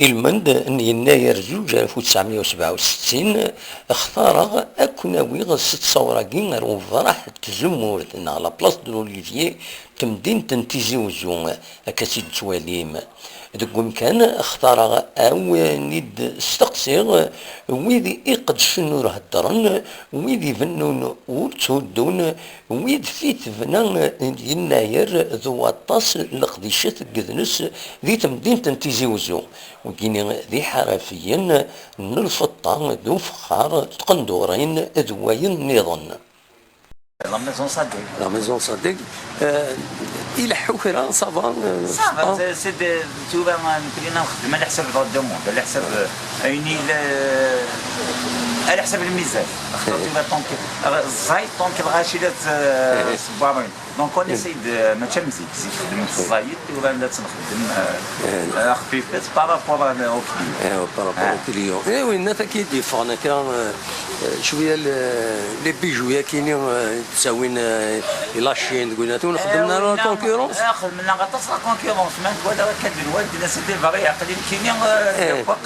المند ان يناير 1967 اختار اكناوي ست صوراكين غير فرح تزمورت على بلاص دو لوليفيي تمدين تنتيزي وزون كاسيد تواليم دوك كان اختار او نيد استقصير ويدي اقد شنو هدرن ويدي فنون وتودون ويد فيت فنان يناير ذو الطاس لقديشة قذنس ذي تمدين تنتيزي وزون وكيني ذي حرفيا نلفطا ذو فخار تقندورين ذوين نظن. لا ميزون صديق. لا ميزون صديق. يلحو كرا صافا. صافا سيد توبا كلنا نخدم على حسب الدوموند على حسب عيني على حسب الميزان. اخترت طونك الزايد طونك الغاشيلات صبارين. دونك انا سيد ما تمزيك زيد خدمت في الزايد ولا لا تنخدم خفيفات بارابور او كليون. بارابور او كليون. وين نتا كيدي فانا كان شويه لي بيجويا كاينين تساوين لاشين تقولنا تو خدمنا لا كونكورونس. خدمنا غطاس لا كونكورونس ما ولا كادير والدنا سيدي فاري عقلين كاينين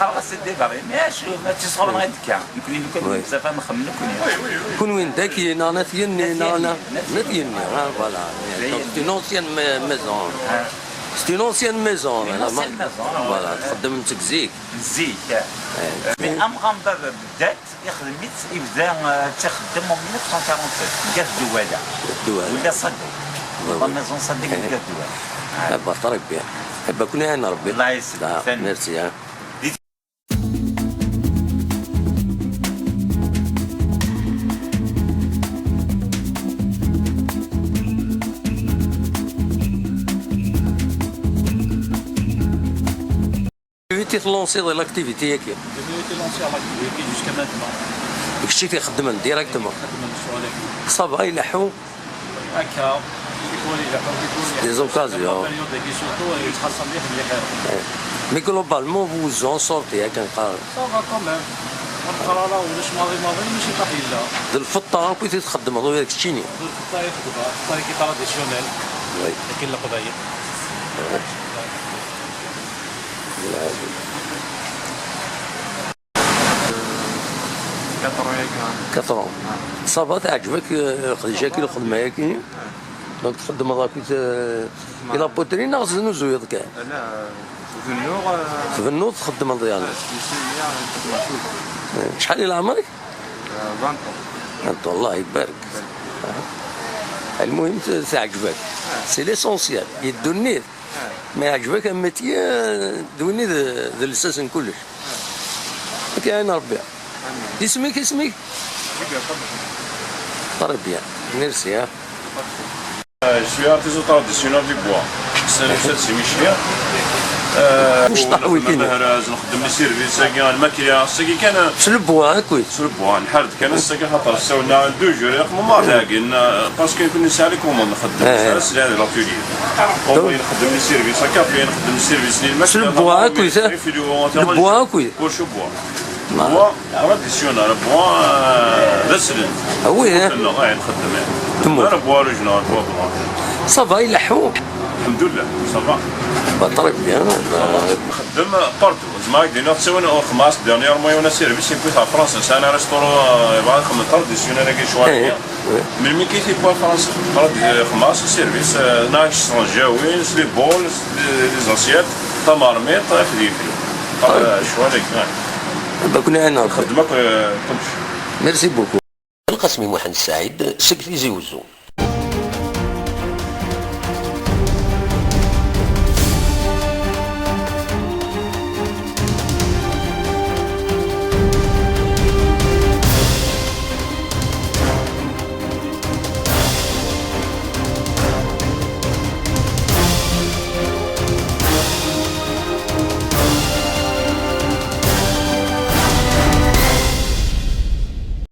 قرا سيدي فاري ماشي ما تصور غير دكا يمكن لو بزاف نخمم كون وين داكي انا تيني انا نتيني فوالا سي نونسيان ميزون سي نونسيان ميزون فوالا تخدم تكزيك زيك مي امغام بابا بدات يخدم يبدا تخدم من 1947 لقات الدواله ولا صدق ميزون صدق لقات الدواله حبا تربي حبا كنا انا ربي الله يسلمك ميرسي. Tu t'es lancé dans l'activité J'ai été lancé à l'activité jusqu'à maintenant. كشتي تخدم ديريكتومون صافا يلحو هكا يكون يلحو يكون دي زوكازيون كي سورتو يتخصم ليه اللي خير. مي جلوبالمون فوز اون سورتي هكا نقال صافا كوميم نقرا لا ولاش ماضي ماشي طاحي لا د الفطه كنت تخدم هذاك الشيني الفطه يخدمها الفطه كي تراديسيونيل لكن القضيه كثرون صافا تعجبك خديجه كي الخدمه هاكي دونك تخدم هذاك الى بوترين غزنو زويض كاع لا في النور في النور تخدم ديالك شحال الى عمرك 20 انت الله يبارك المهم تعجبك سي ليسونسيال يدوني ما يعجبك اما تي دوني ذا الاساس كلش كاين ربي اسمك طربيا ميرسي. Je suis artisan traditionnel du bois. C'est مشيه. مش طحوي كاين. نخدم لي سيرفيس كاع الماكينه الساكي كان في البوا كويس. في البوا نحرد كان الساكي خاطر ساونا دو جور يقمو مارتاكين باسكو كنا نسالي كوموند نخدم سالي هذا لاتولي. نخدم لي سيرفيس كافي نخدم لي سيرفيس للماكينه. في البوا كويس. البوا كويس. كلشي بوا. بوا تراديسيونال بوا لسلن. وي نخدم انا بوا اوريجينال بوا بلون. صافا يلحو. الحمد لله صافا. بطريق بيان. نخدم بارتو زعما دينا تساوي خماس ديرنيير مايونا سيرفيس يمكن تاع فرنسا انا ريستورون يبغى نخدم تراديسيونال كي شويه من ملي كيتي بوا فرنسا خماس سيرفيس ناقص صنجاوين لي بول لي زاسيات طمارميط فليفل شويه كنا انا نخدمك كلشي. ميرسي بوكو. القسمي محمد سعيد سكرتير زوزو.